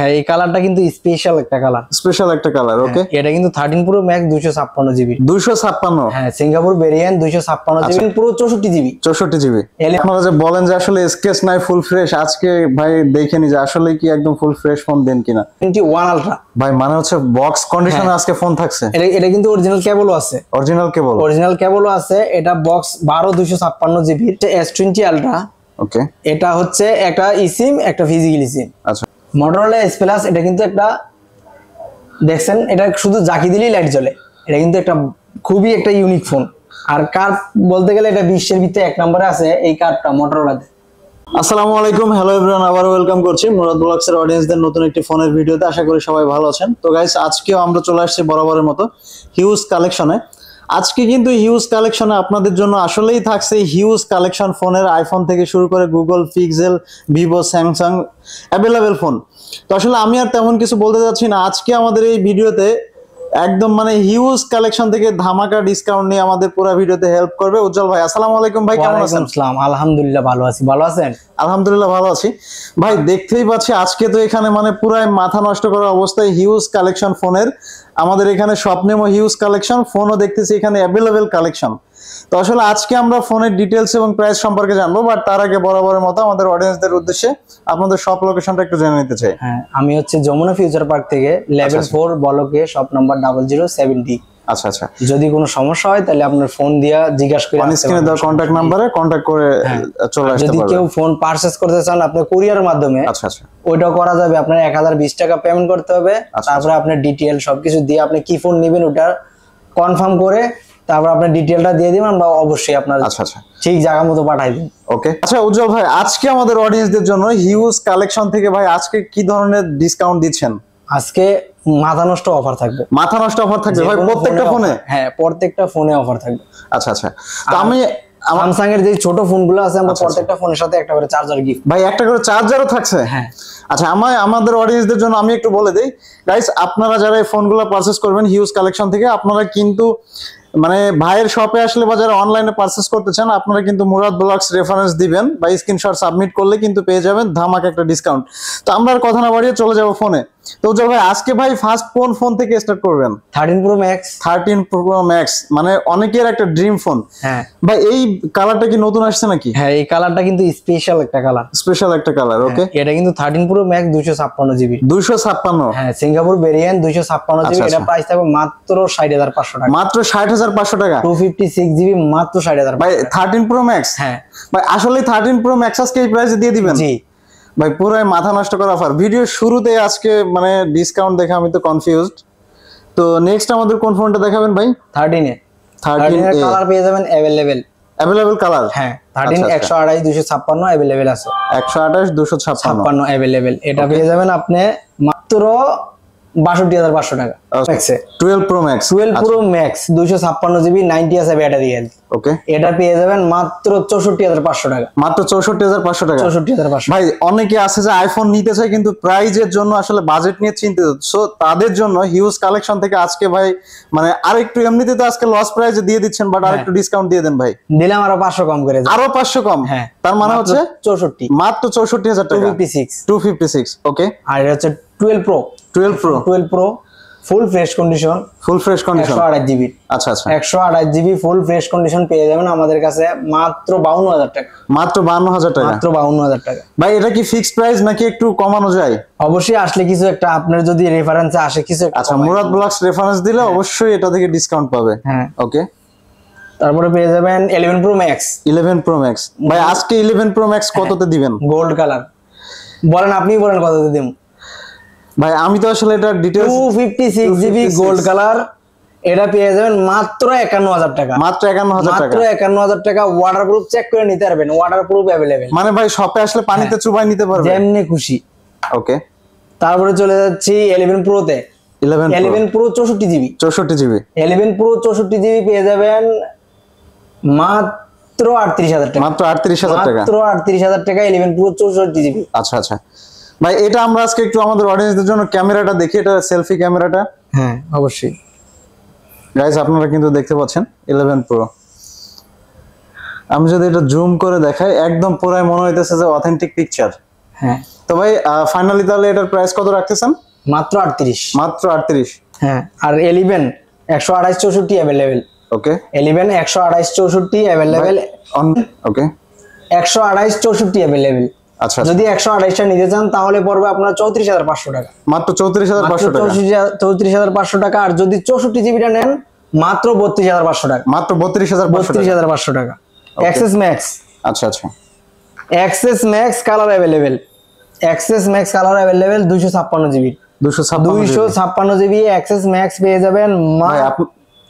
হ্যাঁ, এই কালারটা কিন্তু স্পেশাল একটা কালার। স্পেশাল একটা কালার, ওকে। এটা কিন্তু 13 প্রো ম্যাক্স 256 জিবি। 256? হ্যাঁ, সিঙ্গাপুর ভেরিয়েন্ট 256 জিবি, পুরো 64 জিবি। 64 জিবি। আপনারা যে বলেন যে আসলে স্কেচ নাই ফুল ফ্রেশ, আজকে ভাই দেখে নি যে আসলে কি একদম ফুল ফ্রেশ ফোন দেন কিনা। 21 আলট্রা ভাই মানে হচ্ছে বক্স কন্ডিশনে আজকে ফোন থাকছে। এটা কিন্তু অরিজিনাল কেবলও আছে। অরিজিনাল কেবলও আছে। এটা বক্স 12 256 জিবি। S20 আলট্রা, ওকে। এটা হচ্ছে একটা ইসিম, একটা ফিজিক্যাল ইসিম। আচ্ছা। মোটরোলা এস প্লাস, এটা কিন্তু একটা দেখছেন, এটা শুধু জাকি দিলেই লাইট জ্বলে। এটা কিন্তু একটা খুবই একটা ইউনিক ফোন। আর কার্ভ বলতে গেলে এটা বিশ্বের ভিতরে 1 নম্বরে আছে এই কার্ভটা মোটরোলাতে। আসসালামু আলাইকুম, হ্যালো এভরিওয়ান, আবার ওয়েলকাম করছি মুরাদ ব্লগসের অডিয়েন্সদের নতুন একটি ফোনের ভিডিওতে। আশা করি সবাই ভালো আছেন। তো গাইস, আজকেও আমরা চলে আসছি বরাবরের মতো হিউজ কালেকশনে। আজকে কিন্তু হিউজ কালেকশনে আপনাদের জন্য আসলেই থাকছে হিউজ কালেকশন ফোনের, আইফোন থেকে শুরু করে Google, pixel, Vivo, Samsung available phone. তো আসলে আমি আর তেমন কিছু বলতে যাচ্ছি না। আজকে আমাদের এই ভিডিওতে একদম মানে হিউজ কালেকশন থেকে ধামাকা ডিসকাউন্ট নিয়ে আমাদের পুরো ভিডিওতে হেল্প করবে উজ্জ্বল ভাই। আসসালামু আলাইকুম ভাই, কেমন আছেন? আসসালাম, আলহামদুলিল্লাহ ভালো আছি। ভালো আছেন? আলহামদুলিল্লাহ ভালো আছি ভাই। দেখতেই পাচ্ছি আজকে তো এখানে মানে পুরাই মাথা নষ্ট করা অবস্থায় হিউজ কালেকশন ফোনের। আমাদের এখানে স্বপ্নেমো হিউজ কালেকশন, ফোনও দেখতেছি এখানে অ্যাভেলেবেল কালেকশন। তো আসলে আজকে আমরা ফোনের ডিটেলস এবং প্রাইস সম্পর্কে জানবো, বাট তার আগে বরাবরের মতো আমাদের অডিয়েন্সদের উদ্দেশ্যে আপনাদের শপ লোকেশনটা একটু জেনে নিতে চাই। হ্যাঁ, আমি হচ্ছে যমুনা ফিউচার পার্ক থেকে লেভেল 4 বলকে শপ নাম্বার 0070। আচ্ছা আচ্ছা। যদি কোনো সমস্যা হয় তাহলে আপনার ফোন দিয়া জিজ্ঞাসা করে অন স্ক্রিনে দেওয়া কন্টাক্ট নাম্বারে কন্টাক্ট করে চলে আসতে পারবেন। যদি কেউ ফোন পারচেজ করতে চান আপনি কুরিয়ারের মাধ্যমে, আচ্ছা আচ্ছা, ওইটাও করা যাবে। আপনার 1020 টাকা পেমেন্ট করতে হবে। তারপরে আপনার ডিটেইল সবকিছু দিয়ে আপনি কি ফোন নেবেন ওটা কনফার্ম করে তারপর আপনার ডিটেইলটা দিয়ে দিবেন, আমরা অবশ্যই আপনার আচ্ছা আচ্ছা ঠিক জায়গা মতো পাঠাই দিন। ওকে। আচ্ছা উজ্জ্বল ভাই, আজকে আমাদের অডিয়েন্সদের জন্য হিউজ কালেকশন থেকে ভাই আজকে কি ধরনের ডিসকাউন্ট দিচ্ছেন? আজকে মাথা নষ্ট অফার থাকবে। মাথা নষ্ট অফার থাকবে ভাই প্রত্যেকটা ফোনে? হ্যাঁ, প্রত্যেকটা ফোনে অফার থাকবে। আচ্ছা আচ্ছা। তো আমি স্যামসাং এর যে ছোট ফোনগুলো আছে আমরা প্রত্যেকটা ফোনের সাথে একটা করে চার্জার গিফট। ভাই একটা করে চার্জারও থাকছে? হ্যাঁ। আচ্ছা, আমাদের অডিয়েন্সদের জন্য আমি একটু বলে দেই গাইস, আপনারা যারা এই ফোনগুলো পারচেজ করবেন হিউজ কালেকশন থেকে, আপনারা কিন্তু মানে ভাইয়ের শপে আসলে বা যারা অনলাইনে পারচেজ করতে চান আপনারা কিন্তু মুরাদ ব্লগস রেফারেন্স দিবেন বা স্ক্রিনশট সাবমিট করলে কিন্তু পেয়ে যাবেন ধামাকা একটা ডিসকাউন্ট। তো আমরা আর কথা না বাড়িয়ে চলে যাব ফোনে। তো উজ্জ্বল ভাই, আজকে ভাই ফার্স্ট ফোন থেকে স্টার্ট করবেন? 13 প্রো ম্যাক্স। 13 প্রো ম্যাক্স মানে অনেকের একটা ড্রিম ফোন। হ্যাঁ ভাই, এই কালারটা কি নতুন আসছে নাকি? হ্যাঁ, এই কালারটা কিন্তু স্পেশাল একটা কালার। স্পেশাল একটা কালার, ওকে। এটা কিন্তু 13 প্রো ম্যাক্স 256 জিবি। 256? হ্যাঁ, সিঙ্গাপুর ভেরিয়েন্ট 256 জিবি। এটা প্রাইস থাকবে মাত্র 60,500 টাকা। মাত্র 60,500 টাকা। 256 জিবি মাত্র 60,000 ভাই 13 প্রো ম্যাক্স? হ্যাঁ ভাই আসলে 13 প্রো ম্যাক্স আজকে এই প্রাইসে দিয়ে দিবেন? জি ভাই পুরাই মাথা নষ্ট করা অফার। ভিডিও শুরুতে আজকে মানে ডিসকাউন্ট দেখে আমি তো কনফিউজড। তো নেক্সট আমাদের কোন ফোনটা দেখাবেন ভাই? 13 এর কালার পেয়ে যাবেন अवेलेबल কালার। হ্যাঁ, 13 128 256 अवेलेबल আছে। 128 256 अवेलेबल। এটা পেয়ে যাবেন আপনি মাত্র 62,500 টাকা। 12 pro max. 12 pro max 256 GB 90 আছে ব্যাটারি হেলথ। ওকে। এটা পেয়ে যাবেন মাত্র 64,500 টাকা। মাত্র 64,500 টাকা। 64,500। ভাই অনেকে আছে যে আইফোন নিতে চায় কিন্তু প্রাইজের জন্য আসলে বাজেট নিয়ে চিন্তিত, সো তাদের জন্য হিউজ কালেকশন থেকে আজকে ভাই মানে আরেকটু, এমনিতে তো আজকে লস প্রাইজে দিয়ে দিচ্ছেন বাট আরেকটু ডিসকাউন্ট দিয়ে দেন ভাই। দিলাম আরো 500 কম করে। আরো 500 কম? হ্যাঁ, তার মানে হচ্ছে 64, মাত্র 64,000 টাকা। 256 ওকে। আর এটা হচ্ছে 12 pro full fresh condition. 128 GB. আচ্ছা আচ্ছা। 128 জিবি ফুল ফ্রেশ কন্ডিশন পেয়ে যাবেন আমাদের কাছে মাত্র 52,000 টাকা। মাত্র 52,000 টাকা? মাত্র 52,000 টাকা। ভাই এটা কি ফিক্সড প্রাইস নাকি একটু কমানো যায়? অবশ্যই আসলে কিছু একটা আপনার যদি রেফারেন্সে আসে কিছু একটা। আচ্ছা, মুরাদ ব্লগস রেফারেন্স দিলে অবশ্যই এটা থেকে ডিসকাউন্ট পাবে। হ্যাঁ ওকে। তারপরে পেয়ে যাবেন 11 প্রো ম্যাক্স। 11 প্রো ম্যাক্স ভাই আজকে 11 প্রো ম্যাক্স কততে দিবেন? Gold colour. বলেন, আপনি বলেন কততে দেব? ভাই আমি তো আসলে এটা ডিটেইলস 256 জিবি গোল্ড কালার। এটা পেয়ে যাবেন মাত্র 51,000 টাকা। মাত্র 51,000 টাকা? মাত্র 51,000 টাকা। ওয়াটারপ্রুফ চেক করে নিতে পারবেন, ওয়াটারপ্রুফ अवेलेबल। মানে ভাই শপে আসলে পানিতে চুবাই নিতে পারবেন যেমনি খুশি। ওকে। তারপরে চলে যাচ্ছি 11 প্রো তে। 11 pro 64 GB. 64 GB. 11 pro 64 GB পেয়ে যাবেন মাত্র 38,000 টাকা। মাত্র 38,000 টাকা? মাত্র 38,000 টাকা 11 প্রো 64 জিবি। আচ্ছা আচ্ছা। ভাই এটা আমরা আজকে একটু আমাদের অডিয়েন্সদের জন্য ক্যামেরাটা দেখি, এটা সেলফি ক্যামেরাটা। হ্যাঁ অবশ্যই গাইস আপনারা কিন্তু দেখতে পাচ্ছেন 11 প্রো। আমি যদি এটা জুম করে দেখাই একদম পুরাই মনে হইতেছে যে অথেন্টিক পিকচার। হ্যাঁ। তো ভাই ফাইনালি তাহলে এটার প্রাইস কত রাখতেছেন? মাত্র 38। মাত্র 38। হ্যাঁ, আর 11 128 64 অ্যাভেলেবেল। ওকে, 11 128 64 অ্যাভেলেবেল। ওকে, 128 64 অ্যাভেলেবেল। আচ্ছা, যদি 128টা নিতে চান তাহলে পড়বে আপনার 34,500 টাকা। মাত্র 34,500 টাকা। 34,500 টাকা। আর যদি 64 জিবিটা নেন মাত্র 32,500 টাকা। মাত্র 32,500 টাকা। 32,500 টাকা। XS Max. আচ্ছা আচ্ছা, XS Max colour available. XS Max colour available 256 GB. 256 GB XS Max পেয়ে যাবেন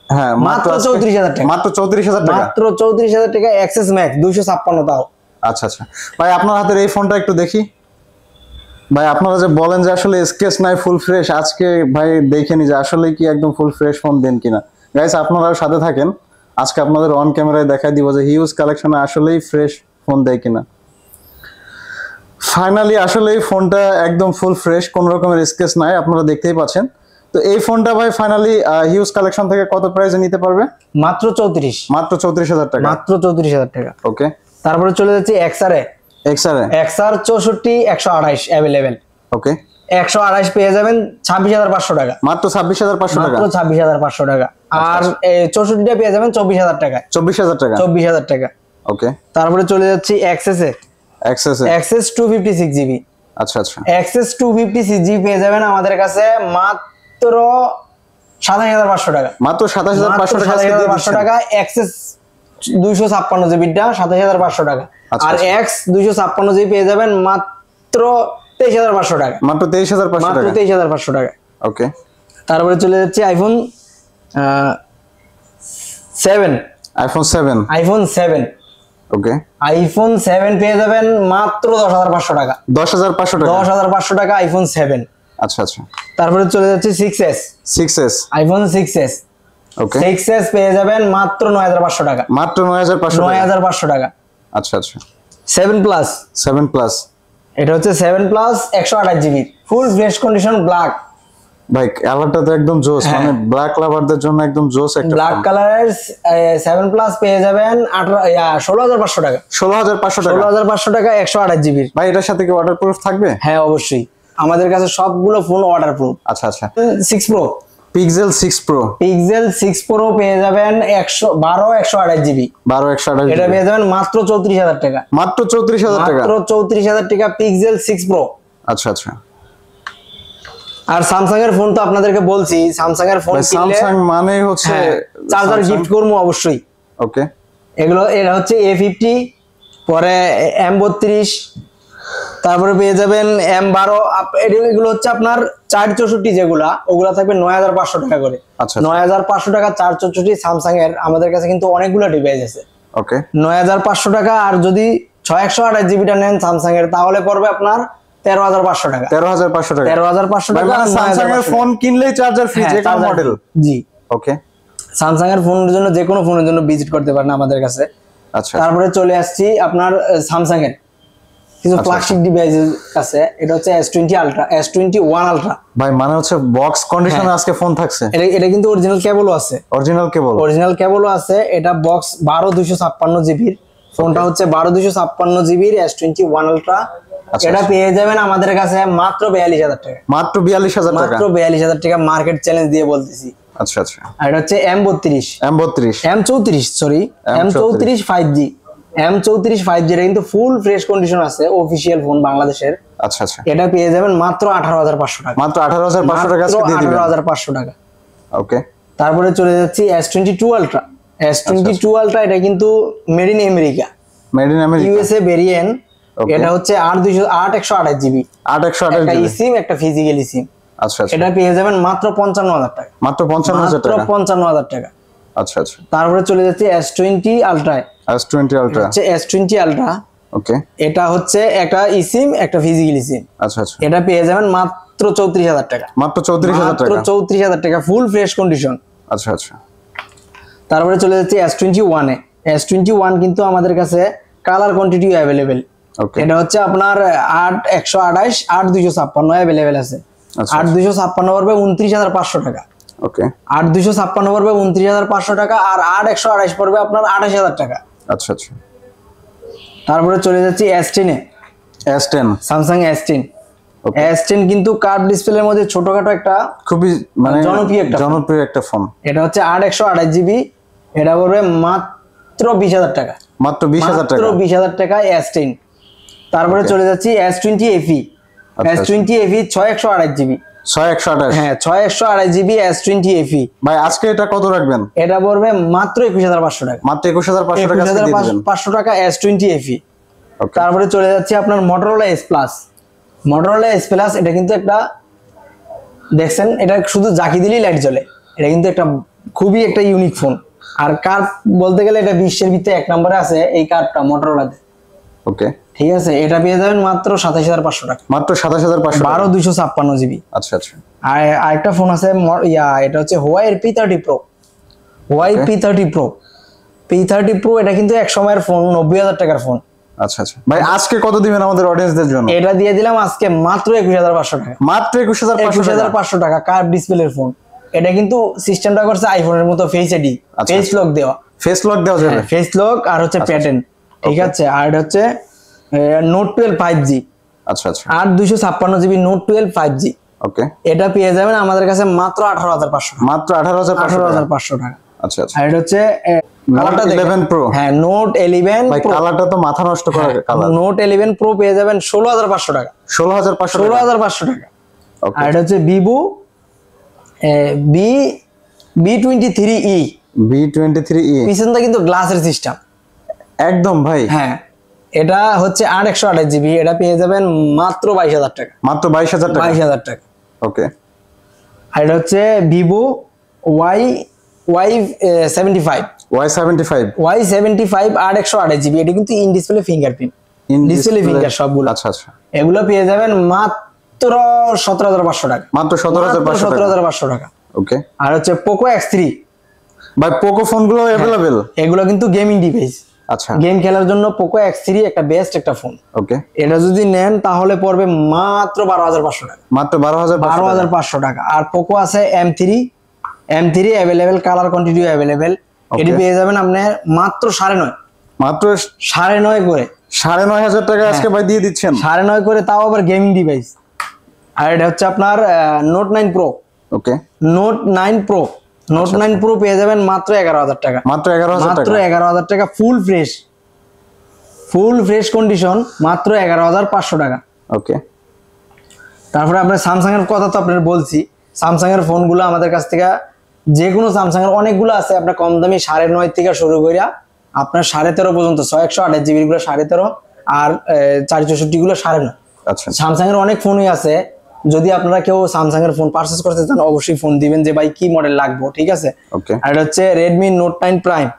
হ্যাঁ মাত্র 34,000 টাকা। মাত্র 34,000 টাকা। মাত্র 34,000 টাকা এক্সেস ম্যাক্স 256 তাও। আচ্ছা আচ্ছা ভাই, আপনার হাতের এই ফোনটা একটু দেখি। ভাই আপনারা যে বলেন যে আসলে স্কেচ নাই ফুল ফ্রেশ, আজকে ভাই দেখে নি যে আসলে কি একদম ফুল ফ্রেশ ফোন দেন কিনা। গাইস আপনারাও সাথে থাকেন, আজকে আপনাদের অন ক্যামেরায় দেখাই দিব যে হিউজ কালেকশনে আসলেই ফ্রেশ ফোন দেয় কিনা। ফাইনালি আসলে এই ফোনটা একদম ফুল ফ্রেশ, কোন রকমের স্কেচ নাই, আপনারা দেখতেই পাচ্ছেন। তো এই ফোনটা ভাই ফাইনালি হিউজ কালেকশন থেকে কত প্রাইসে নিতে পারবে? মাত্র 34। মাত্র 34,000 টাকা। মাত্র 34,000 টাকা। ওকে, তারপরে চলে যাচ্ছে এক্সআরএ। এক্সআরএ 64 128 অ্যাভেলেবেল। ওকে, 128 পেয়ে যাবেন 26,500 টাকা। মাত্র 26,500 টাকা। মাত্র 26,500 টাকা। আর 64টা পেয়ে যাবেন 24,000 টাকা। 24,000 টাকা। 24,000 টাকা। ওকে, তারপরে চলে যাচ্ছি এক্সেসে। Access 256 GB. আচ্ছা আচ্ছা, এক্সেস 256 জিবি পেয়ে যাবেন আমাদের কাছে মাত্র 27,500 টাকা। মাত্র 27,500 টাকা। এক্সেস 256 জিবিটা 27,500 টাকা। আর এক্স 256 জিবি পেয়ে যাবেন মাত্র 23,500 টাকা। মাত্র 23,500 টাকা। মাত্র 23,500 টাকা। ওকে, তারপরে চলে যাচ্ছে আইফোন 7। আইফোন 7। ওকে, আইফোন 7 পেয়ে যাবেন মাত্র 10,500 টাকা। 10,500 টাকা। 10,500 টাকা আইফোন 7। আচ্ছা আচ্ছা, তারপরে চলে যাচ্ছে 6s। IPhone 6s। ওকে, 6s পেয়ে যাবেন মাত্র 9,500 টাকা। মাত্র 9,500 টাকা। 9,500 টাকা। আচ্ছা আচ্ছা, 7 প্লাস। এটা হচ্ছে 7 plus 128 GB full fresh condition black. ভাই কালারটা তো একদম জোস, মানে ব্ল্যাক লাভারদের জন্য একদম জোস একটা ব্ল্যাক কালারের 7 প্লাস পেয়ে যাবেন 16,500 টাকা। 16,500 টাকা। 16,500 টাকা 128 জিবি। ভাই এটার সাথে কি ওয়াটারপ্রুফ থাকবে? হ্যাঁ অবশ্যই, আমাদের কাছে সবগুলো ফোন ওয়াটারপ্রুফ। আচ্ছা আচ্ছা, 6 pro. Pixel 6 pro. Pixel 6 pro পেয়ে যাবেন 128 জিবি। 128 এটা পেয়ে যাবেন মাত্র 34,000 টাকা। মাত্র 34,000 টাকা। মাত্র 34,000 টাকা পিক্সেল 6 প্রো। আচ্ছা আচ্ছা, আর স্যামসাং এর ফোন তো আপনাদেরকে বলছি, স্যামসাং এর ফোন কিনলে স্যামসাং মানে হচ্ছে চার্জার গিফট করবো অবশ্যই। ওকে, এটা হচ্ছে A50, পরে M32, তারপরে পেয়ে যাবেন M12। এগুলো হচ্ছে আপনার 464 যেগুলা, ওগুলা থাকবে 9,500 টাকা করে। আচ্ছা, 9,500 টাকা 464 স্যামসাং এর। আমাদের কাছে কিন্তু অনেকগুলো ডিভাইস আছে। ওকে, 9,500 টাকা। আর যদি 6128 জিবিটা নেন স্যামসাং এর তাহলে পড়বে আপনার 13,500 টাকা। 13,500 টাকা। 13,500 টাকা। মানে স্যামসাং এর ফোন কিনলেই চার্জার ফ্রি, যে কোনো মডেল। জি, ওকে, স্যামসাং এর ফোনের জন্য যে কোনো ফোনের জন্য ভিজিট করতে পারেন আমাদের কাছে। আচ্ছা, তারপরে চলে আসছি আপনার স্যামসাং এর কিছু ফ্ল্যাগশিপ ডিভাইসের কাছে। এটা হচ্ছে S20 আলট্রা, S21 আলট্রা। ভাই মানে হচ্ছে বক্স কন্ডিশনে আজকে ফোন থাকছে। এটা কিন্তু অরিজিনাল কেবলও আছে। অরিজিনাল কেবলও আছে। এটা বক্স 12,256 জিবির। ফোনটা হচ্ছে 12,256 জিবির S21 আলট্রা। এটা পেয়ে যাবেন আমাদের কাছে মাত্র 42,000 টাকা। মাত্র 42,000 টাকা। মাত্র 42,000 টাকা মার্কেট চ্যালেঞ্জ দিয়ে বলতেছি। আচ্ছা আচ্ছা, আর এটা হচ্ছে M34 sorry, M34 5G। M34 5G এটা কিন্তু ফুল ফ্রেশ কন্ডিশন আছে, অফিশিয়াল ফোন বাংলাদেশের। আচ্ছা আচ্ছা, এটা পেয়ে যাবেন মাত্র 18,500 টাকা। মাত্র 18,500 টাকা আজকে দিয়ে দিবেন। 18,500 টাকা। ওকে, তারপরে চলে যাচ্ছি S22 আলট্রা। S22 আলট্রা এটা কিন্তু made in America, USA variant. এটা হচ্ছে 8,128 জিবি। 8,128 একটা জিবি সিম, একটা ফিজিক্যাল সিম। আচ্ছা আচ্ছা, এটা পেয়ে যাবেন মাত্র 55,000 টাকা। মাত্র 55,000 টাকা। 55,000 টাকা। আচ্ছা আচ্ছা, তারপরে চলে যাচ্ছে S20 আলট্রা। S20 আলট্রা হচ্ছে S20 আলট্রা। ওকে, এটা হচ্ছে একটা সিম, একটা ফিজিক্যাল সিম। আচ্ছা আচ্ছা, এটা পেয়ে যাবেন মাত্র 34,000 টাকা। মাত্র 34,000 টাকা। মাত্র 34,000 টাকা ফুল ফ্রেশ কন্ডিশন। আচ্ছা আচ্ছা, তারপরে চলে যাচ্ছে S21 এ। S21 কিন্তু আমাদের কাছে কালার কোয়ান্টিটি अवेलेबल। ওকে, এটা হচ্ছে আপনার 128 8256 अवेलेबल আছে। 8256 পড়বে 29,500 টাকা। ওকে, 8256 পড়বে 29,500 টাকা। আর 8128 পড়বে আপনার 28,000 টাকা। আচ্ছা আচ্ছা, তারপরে চলে যাচ্ছি S10 এ। S10 Samsung S10। Okay. S10 কিন্তু কার্ভ ডিসপ্লের মধ্যে ছোটখাটো একটা খুবই মানে জনপ্রিয় একটা ফোন। এটা হচ্ছে 8/128 GB। এটা পড়বে মাত্র 20,000 টাকা। মাত্র 20,000 টাকা। মাত্র 20,000 টাকা S10। তারপরে চলে যাচ্ছি S20 FE। S20 FE 6/128 GB। 6/128। হ্যাঁ 6/128 GB S20 FE। ভাই আজকে এটা কত রাখবেন? এটা পড়বে মাত্র 21,500 টাকা। মাত্র 21,500 টাকা আজকে দিয়ে দিবেন। 500 টাকা S20 FE। ওকে। তারপরে চলে যাচ্ছে আপনার Motorola S Plus। Motorola S Plus এটা কিন্তু একটা দেখছেন, এটা শুধু জাকি দিলেই লাইট জ্বলে। এটা কিন্তু একটা খুবই একটা ইউনিক ফোন। আর কার্ভ বলতে গেলে এটা বিশ্বের ভিতরে এক নম্বরে আছে এই কার্ভটা Motorola-তে। ওকে ঠিক আছে, এটা পেয়ে যাবেন মাত্র 27,500 টাকা। মাত্র 27,500 টাকা। 12/256 GB। আচ্ছা আচ্ছা। আর আরেকটা ফোন আছে এটা হচ্ছে Huawei P30 Pro। Huawei P30 Pro। P30 Pro এটা কিন্তু এক সময়ের ফোন, 90,000 টাকার ফোন। আচ্ছা আচ্ছা। ভাই আজকে কত দিবেন আমাদের অডিয়েন্সদের জন্য? এটা দিয়ে দিলাম আজকে মাত্র 21,500 টাকা। মাত্র 21,500 টাকা কার্ভ ডিসপ্লের ফোন। এটা কিন্তু সিস্টেমটা করছে আইফোনের মতো ফেস আইডি, ফেস লক দেওয়া। ফেস লক দেওয়া যাবে। ফেস লক আর হচ্ছে প্যাটার্ন। ঠিক আছে, আর এটা হচ্ছে Note 12 5G। আচ্ছা আচ্ছা। আর 256 GB Note 12 5G। ওকে। এটা পেয়ে যাবেন আমাদের কাছে মাত্র 18,500 টাকা। মাত্র 18,500 টাকা। আচ্ছা আচ্ছা। আর এটা হচ্ছে Note 11 Pro। হ্যাঁ Note 11 ভাই Pro। কালারটা তো মাথা নষ্ট করা কালার। Note 11 Pro পেয়ে যাবেন 16,500 টাকা। 16,500 টাকা। আর এটা হচ্ছে Vivo B23e। B23e পিছনটা কিন্তু গ্লাসের সিস্টেম একদম ভাই। হ্যাঁ, এটা হচ্ছে 8/128 GB। এটা পেয়ে যাবেন মাত্র 22,000 টাকা। মাত্র 22,000 টাকা। 22,000 টাকা। ওকে। আর এটা হচ্ছে Vivo Y75। Y75 8/128 GB। এটা কিন্তু in display fingerprint, display finger সবগুলো। আচ্ছা আচ্ছা। এগুলো পেয়ে যাবেন মাত্র 17,500 টাকা। মাত্র 17,500 টাকা। ওকে। আর হচ্ছে Poco X3। ভাই পোকো ফোনগুলো अवेलेबल? এগুলো কিন্তু গেমিং ডিভাইস। আচ্ছা। গেম খেলার জন্য Poco X3 একটা বেস্ট একটা ফোন। ওকে। এটা যদি নেন তাহলে পড়বে মাত্র 12,500 টাকা। মাত্র 12,500 টাকা। আর Poco আছে M3 available, colour quantity available. এটি পেয়ে যাবেন আপনি মাত্র 9.5। মাত্র 9.5 করে। 9,500 টাকা আজকে ভাই দিয়ে দিচ্ছেন। 9.5 করে, তাও আবার গেমিং ডিভাইস। আর এটা হচ্ছে আপনার Note 9 Pro। ওকে। Note 9 Pro। Note 9 Pro পেয়ে যাবেন মাত্র 11,000 টাকা। মাত্র 11,000 টাকা। মাত্র 11,000 টাকা ফুল ফ্রেশ কন্ডিশন, মাত্র 11,500 টাকা। ওকে। তারপরে আপনার স্যামসাং এর কথা তো আপনার বলছি। স্যামসাং এর ফোনগুলো আমাদের কাছ থেকে যে কোনো স্যামসাং এর অনেকগুলো আছে, আপনার কম দামি 9.5 থেকে শুরু করে আপনার 13.5 পর্যন্ত। 6/128 GB গুলো 13.5 আর 464 গুলো 9.5। আচ্ছা। স্যামসাং এর অনেক ফোনই আছে। যদি আপনারা কেউ স্যামসাং এর ফোন পারচেজ করতে চান অবশ্যই ফোন দিবেন যে ভাই কি মডেল লাগবে। ঠিক আছে। ওকে। আর এটা হচ্ছে Redmi Note 9 Prime।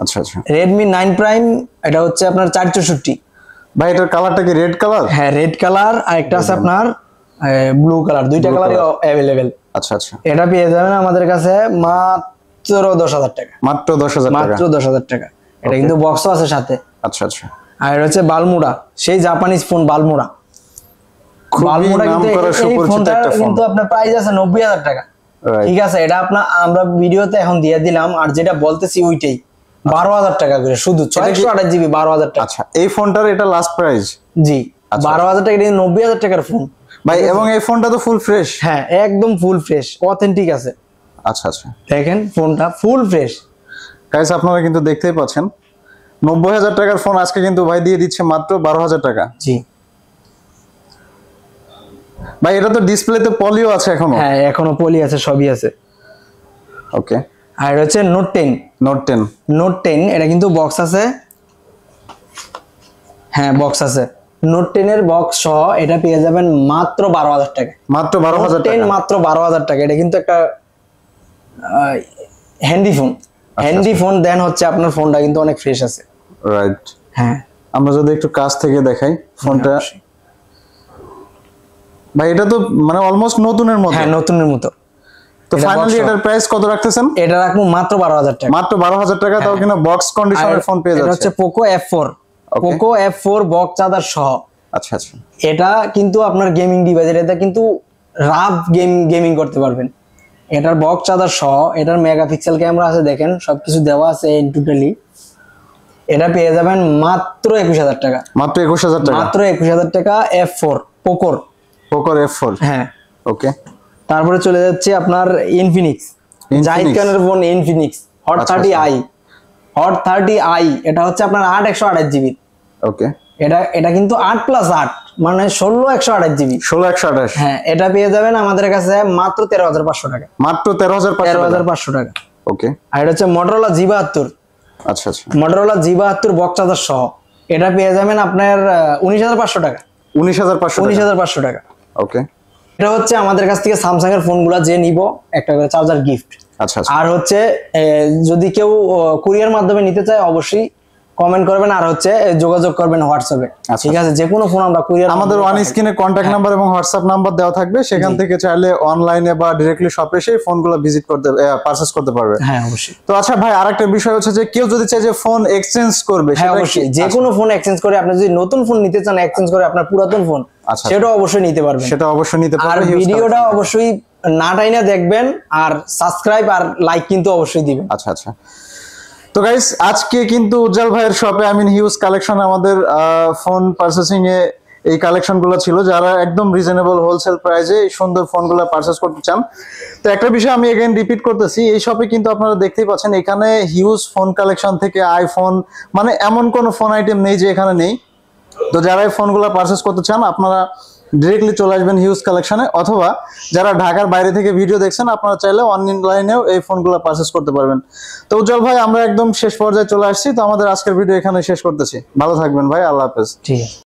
আচ্ছা আচ্ছা। Redmi 9 Prime এটা হচ্ছে আপনার 464। ভাই এটার কালারটা কি রেড কালার? হ্যাঁ রেড কালার, আর একটা আছে আপনার ব্লু কালার। দুইটা কালারই अवेलेबल। আচ্ছা আচ্ছা। এটা পেয়ে যাবেন আমাদের কাছে মাত্র 10,000 টাকা। মাত্র 10,000 টাকা। মাত্র 10,000 টাকা। এটা কিন্তু বক্সও আছে সাথে। আচ্ছা আচ্ছা। আর এটা হচ্ছে বালমুড়া, সেই জাপানিজ ফোন বালমুড়া। বালমুড়া কিন্তু এই ফোনটা কিন্তু আপনার প্রাইস আছে 90,000 টাকা। ঠিক আছে, এটা আমরা ভিডিওতে এখন দিয়ে দিলাম, আর যেটা বলতেছি ওইটাই 12,000 টাকা করে শুধু 628 GB 12,000 টাকা। আচ্ছা, এই ফোনটার এটা লাস্ট প্রাইস? জি 12,000 টাকা। এটা 90,000 টাকার ফোন ভাই, এবং এই ফোনটা তো ফুল ফ্রেশ। হ্যাঁ একদম ফুল ফ্রেশ, অথেন্টিক আছে। আচ্ছা আচ্ছা, দেখেন ফোনটা ফুল ফ্রেশ। গাইস আপনারা কিন্তু দেখতেই পাচ্ছেন 90,000 টাকার ফোন আজকে কিন্তু ভাই দিয়ে দিচ্ছে মাত্র 12,000 টাকা। জি ভাই, এটা তো ডিসপ্লেতে পলিও আছে এখনো? হ্যাঁ এখনো পলি আছে, সবই আছে। ওকে। আর হচ্ছে Note 10। Note 10 এটা কিন্তু বক্স আছে। হ্যাঁ বক্স আছে। Note 10 এর বক্স সহ এটা পেয়ে যাবেন মাত্র 12,000 টাকা। মাত্র 12,000 টাকা। মাত্র 12,000 টাকা। এটা কিন্তু একটা হ্যান্ডি ফোন। হ্যান্ডি ফোন দেন হচ্ছে আপনার ফোনটা কিন্তু অনেক ফ্রেশ আছে। রাইট। হ্যাঁ আমরা যদি একটু কাছ থেকে দেখাই ফোনটা, ভাই এটা তো মানে অলমোস্ট নতুনের মতো। হ্যাঁ নতুনের মতো। তো ফাইনালি এটার প্রাইস কত রাখতেছেন? এটা রাখবো মাত্র 12,000 টাকা। মাত্র 12,000 টাকা, তাও কিনা বক্স কন্ডিশনের ফোন পেয়ে যাচ্ছে। এটা হচ্ছে Poco F4। Poco F4 box charger সহ। আচ্ছা আচ্ছা। এটা কিন্তু আপনার গেমিং ডিভাইস, এটা কিন্তু রাফ গেমিং করতে পারবেন। এটার বক্স চার্জার সহ, এটার মেগাপিক্সেল ক্যামেরা আছে, দেখেন সবকিছু দেওয়া আছে ইন টোটালি। এটা পেয়ে যাবেন মাত্র 21,000 টাকা, মাত্র 21,000 টাকা, মাত্র 21,000 টাকা F4 পোকোর। পোকোর F4। হ্যাঁ, ওকে। তারপরে চলে যাচ্ছে আপনার ইনফিনিক্স, জাহিদ খানের phone Infinix hot 30i, hot 30i। এটা হচ্ছে আপনার 8/128 জিবি। ওকে। এটা কিন্তু 8+8 মানে 16/128 জিবি। 16/128। হ্যাঁ, এটা পেয়ে যাবেন আমাদের কাছে মাত্র 13,500 টাকা, মাত্র 13,500 টাকা। ওকে। আর এটা হচ্ছে Motorola G72, আচ্ছা আচ্ছা, Motorola G72 বক্স চার্জার সহ। এটা পেয়ে যাবেন আপনার 19,500 টাকা, 19,500 টাকা। ওকে। এটা হচ্ছে আমাদের কাছ থেকে স্যামসাং এর ফোনগুলো যে নিব একটা করে চার্জার গিফট। আচ্ছা আচ্ছা, আর হচ্ছে যদি কেউ কুরিয়ার মাধ্যমে নিতে চায় অবশ্যই কমেন্ট করবেন, আর হচ্ছে যোগাযোগ করবেন হোয়াটসঅ্যাপে। ঠিক আছে, যে কোনো ফোন আমরা কুরিয়ার, আমাদের ওয়ান স্ক্রিনে কন্ট্যাক্ট নাম্বার এবং হোয়াটসঅ্যাপ নাম্বার দেওয়া থাকবে, সেখান থেকে চাইলে অনলাইনে বা ডিরেক্টলি শপে এসে ফোনগুলো ভিজিট করতে পারচেজ করতে পারবে। হ্যাঁ অবশ্যই। তো আচ্ছা ভাই, আরেকটা বিষয় হচ্ছে যে কেউ যদি চায় যে ফোন এক্সচেঞ্জ করবে, হ্যাঁ সেটা অবশ্যই, যে কোনো ফোন এক্সচেঞ্জ করে, আপনি যদি নতুন ফোন নিতে চান এক্সচেঞ্জ করে আপনার পুরাতন ফোন, আচ্ছা, সেটা অবশ্যই নিতে পারবেন। সেটা অবশ্যই নিতে আর পারবে। ভিডিওটা অবশ্যই না টাইনা দেখবেন, আর সাবস্ক্রাইব আর লাইক কিন্তু অবশ্যই দিবেন। আচ্ছা আচ্ছা। তো গাইস, আজকে কিন্তু উজ্জ্বল ভাইয়ের শপে হিউজ কালেকশন আমাদের ফোন পারচেসিং এ এই কালেকশন গুলো ছিল। যারা একদম রিজনেবল হোলসেল প্রাইসে এই সুন্দর ফোনগুলো পারচেস করতে চান, তো একটা বিষয় আমি এগেইন রিপিট করতেছি, এই শপে কিন্তু আপনারা দেখতেই পাচ্ছেন এখানে হিউজ ফোন কালেকশন থেকে আইফোন, মানে এমন কোন ফোন আইটেম নেই যে এখানে নেই। তো যারা এই ফোনগুলো পারচেস করতে চান আপনারা ডিরেক্টলি চলে আসবেন হিউজ কালেকশনে, অথবা যারা ঢাকার বাইরে থেকে ভিডিও দেখছেন আপনারা চাইলে অনলাইনেও এই ফোনগুলো পারচেস করতে পারবেন। তো উজ্জ্বল ভাই, আমরা একদম শেষ পর্যায়ে চলে আসছি, তো আমাদের আজকের ভিডিও এখানে শেষ করতেছি। ভালো থাকবেন ভাই, আল্লাহ হাফেজ। ঠিক আছে।